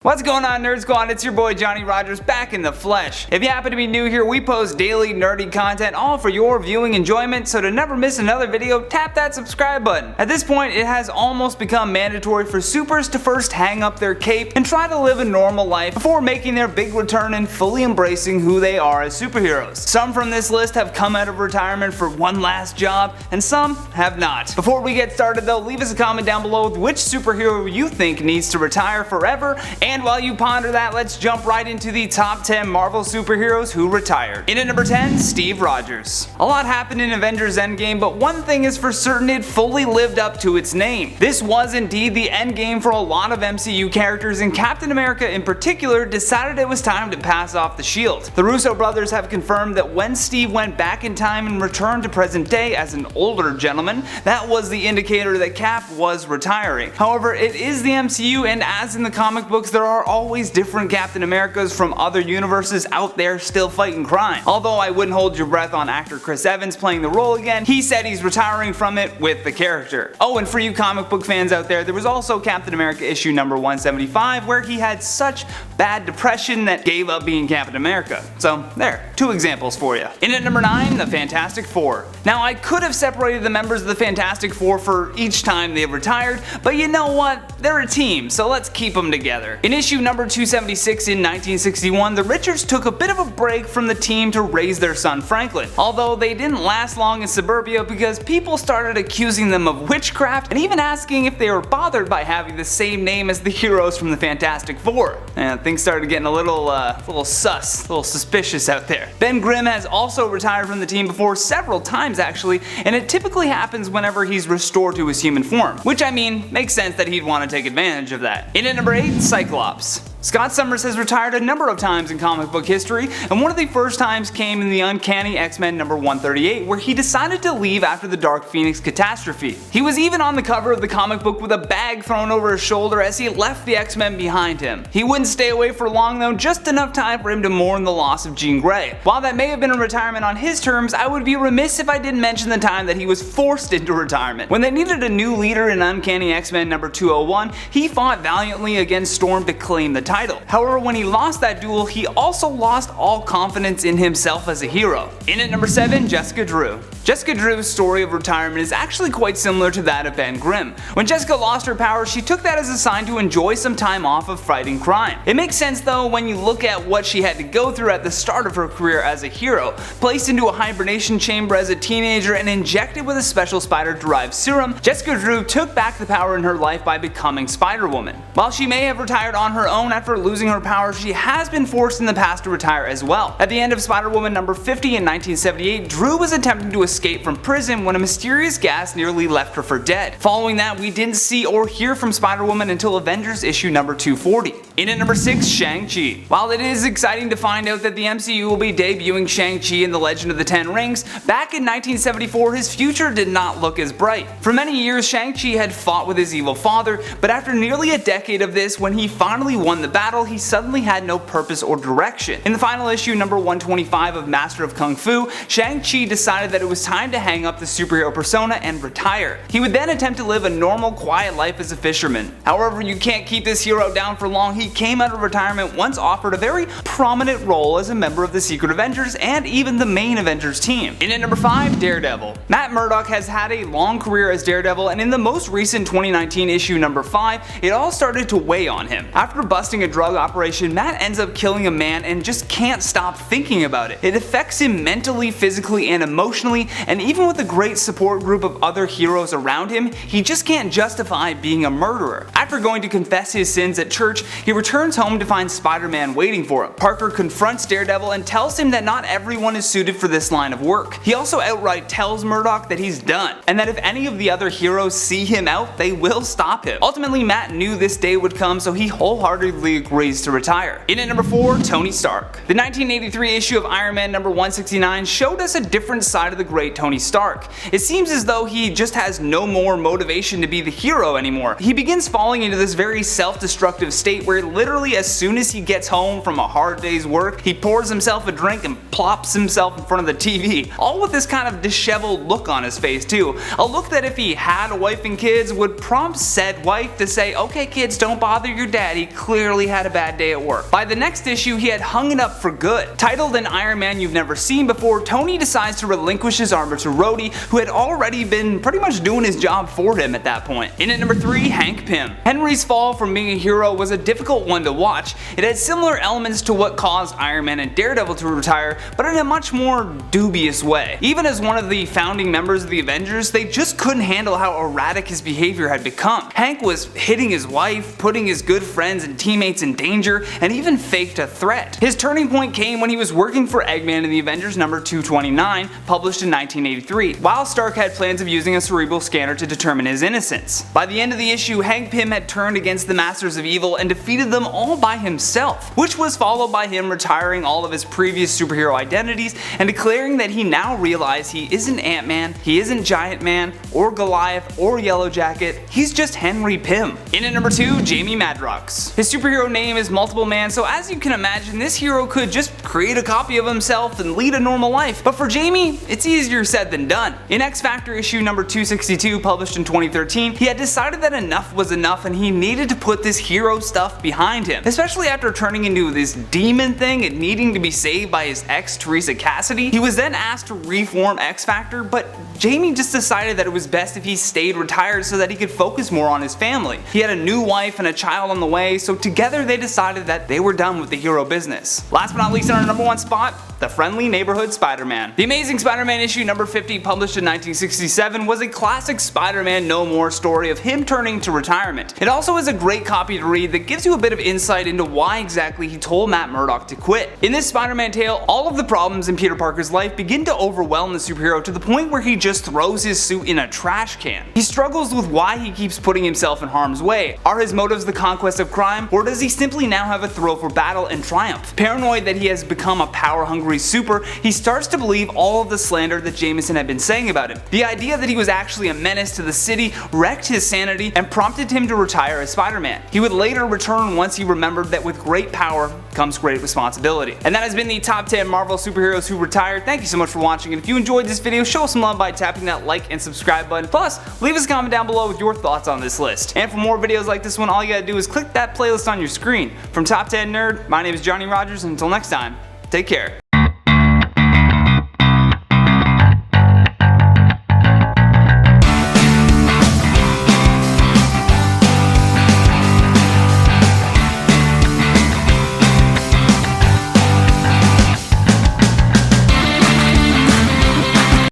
What's going on, Nerd Squad? It's your boy Johnny Rogers back in the flesh. If you happen to be new here, we post daily nerdy content all for your viewing enjoyment, so to never miss another video, tap that subscribe button. At this point, it has almost become mandatory for supers to first hang up their cape and try to live a normal life before making their big return and fully embracing who they are as superheroes. Some from this list have come out of retirement for one last job, and some have not. Before we get started though, leave us a comment down below with which superhero you think needs to retire forever. And while you ponder that, let's jump right into the top 10 Marvel superheroes who retired. In at number 10, Steve Rogers. A lot happened in Avengers Endgame, but one thing is for certain, it fully lived up to its name. This was indeed the endgame for a lot of MCU characters, and Captain America in particular decided it was time to pass off the shield. The Russo brothers have confirmed that when Steve went back in time and returned to present day as an older gentleman, that was the indicator that Cap was retiring. However, it is the MCU, and as in the comic books, there are always different Captain Americas from other universes out there still fighting crime. Although I wouldn't hold your breath on actor Chris Evans playing the role again, he said he's retiring from it with the character. Oh, and for you comic book fans out there, there was also Captain America issue number 175 where he had such bad depression that gave up being Captain America. So there, two examples for you. In at number 9, the Fantastic Four. Now I could have separated the members of the Fantastic Four for each time they've retired, but you know what? They're a team, so let's keep them together. In issue number 276 in 1961, the Richards took a bit of a break from the team to raise their son Franklin, although they didn't last long in suburbia because people started accusing them of witchcraft and even asking if they were bothered by having the same name as the heroes from the Fantastic Four. And things started getting a little sus, a little suspicious out there. Ben Grimm has also retired from the team before, several times actually, and it typically happens whenever he's restored to his human form, which I mean, makes sense that he'd want to take advantage of that. In at number 8, Cyclops. Scott Summers has retired a number of times in comic book history, and one of the first times came in the Uncanny X-Men number 138, where he decided to leave after the Dark Phoenix catastrophe. He was even on the cover of the comic book with a bag thrown over his shoulder as he left the X-Men behind him. He wouldn't stay away for long though, just enough time for him to mourn the loss of Jean Grey. While that may have been a retirement on his terms, I would be remiss if I didn't mention the time that he was forced into retirement. When they needed a new leader in Uncanny X-Men number 201, he fought valiantly against Storm to claim the title. However, when he lost that duel, he also lost all confidence in himself as a hero. In at number 7, Jessica Drew. Jessica Drew's story of retirement is actually quite similar to that of Ben Grimm. When Jessica lost her powers, she took that as a sign to enjoy some time off of fighting crime. It makes sense though when you look at what she had to go through at the start of her career as a hero. Placed into a hibernation chamber as a teenager and injected with a special spider-derived serum, Jessica Drew took back the power in her life by becoming Spider-Woman. While she may have retired on her own after losing her powers, she has been forced in the past to retire as well. At the end of Spider-Woman number 50 in 1978, Drew was attempting to escape from prison when a mysterious gas nearly left her for dead. Following that, we didn't see or hear from Spider-Woman until Avengers issue number 240. In at number 6, Shang-Chi. While it is exciting to find out that the MCU will be debuting Shang-Chi in The Legend of the Ten Rings, back in 1974 his future did not look as bright. For many years, Shang-Chi had fought with his evil father, but after nearly a decade of this, when he finally won the battle, he suddenly had no purpose or direction. In the final issue number 125 of Master of Kung Fu, Shang-Chi decided that it was time to hang up the superhero persona and retire. He would then attempt to live a normal, quiet life as a fisherman. However, you can't keep this hero down for long. He came out of retirement once offered a very prominent role as a member of the Secret Avengers and even the main Avengers team. In at number 5, Daredevil. Matt Murdock has had a long career as Daredevil, and in the most recent 2019 issue number 5, it all started to weigh on him. After busting a drug operation, Matt ends up killing a man and just can't stop thinking about it. It affects him mentally, physically, and emotionally, and even with a great support group of other heroes around him, he just can't justify being a murderer. After going to confess his sins at church, he returns home to find Spider-Man waiting for him. Parker confronts Daredevil and tells him that not everyone is suited for this line of work. He also outright tells Murdock that he's done, and that if any of the other heroes see him out, they will stop him. Ultimately, Matt knew this day would come, so he wholeheartedly agrees to retire. In at number 4, Tony Stark. The 1983 issue of Iron Man number 169 showed us a different side of the great Tony Stark. It seems as though he just has no more motivation to be the hero anymore. He begins falling into this very self-destructive state where literally as soon as he gets home from a hard day's work, he pours himself a drink and plops himself in front of the TV. All with this kind of disheveled look on his face too. A look that if he had a wife and kids would prompt said wife to say, okay kids, don't bother your dad, he clearly really had a bad day at work. By the next issue, he had hung it up for good. Titled an Iron Man you've never seen before, Tony decides to relinquish his armor to Rhodey, who had already been pretty much doing his job for him at that point. In at number 3, Hank Pym. Henry's fall from being a hero was a difficult one to watch. It had similar elements to what caused Iron Man and Daredevil to retire, but in a much more dubious way. Even as one of the founding members of the Avengers, they just couldn't handle how erratic his behavior had become. Hank was hitting his wife, putting his good friends and teammates in danger, and even faked a threat. His turning point came when he was working for Eggman in the Avengers number 229, published in 1983, while Stark had plans of using a cerebral scanner to determine his innocence. By the end of the issue, Hank Pym had turned against the Masters of Evil and defeated them all by himself, which was followed by him retiring all of his previous superhero identities and declaring that he now realized he isn't Ant-Man, he isn't Giant Man, or Goliath, or Yellow Jacket, he's just Henry Pym. In at number 2, Jamie Madrox. His superhero name is Multiple Man, so as you can imagine, this hero could just create a copy of himself and lead a normal life. But for Jamie, it's easier said than done. In X-Factor issue number 262, published in 2013, he had decided that enough was enough and he needed to put this hero stuff behind him, especially after turning into this demon thing and needing to be saved by his ex Teresa Cassidy. He was then asked to reform X-Factor, but Jamie just decided that it was best if he stayed retired so that he could focus more on his family. He had a new wife and a child on the way, so together they decided that they were done with the hero business. Last but not least, on our number 1 spot, the Friendly Neighborhood Spider-Man. The Amazing Spider-Man issue number 50, published in 1967, was a classic Spider-Man No More story of him turning to retirement. It also is a great copy to read that gives you a bit of insight into why exactly he told Matt Murdock to quit. In this Spider-Man tale, all of the problems in Peter Parker's life begin to overwhelm the superhero to the point where he just throws his suit in a trash can. He struggles with why he keeps putting himself in harm's way. Are his motives the conquest of crime, or does he simply now have a thrill for battle and triumph? Paranoid that he has become a power-hungry super, he starts to believe all of the slander that Jameson had been saying about him. The idea that he was actually a menace to the city wrecked his sanity and prompted him to retire as Spider-Man. He would later return once he remembered that with great power comes great responsibility. And that has been the top 10 Marvel superheroes who retired. Thank you so much for watching, and if you enjoyed this video, show us some love by tapping that like and subscribe button. Plus, leave us a comment down below with your thoughts on this list. And for more videos like this one, all you gotta do is click that playlist on your screen. From Top 10 Nerd, my name is Johnny Rogers, and until next time, take care.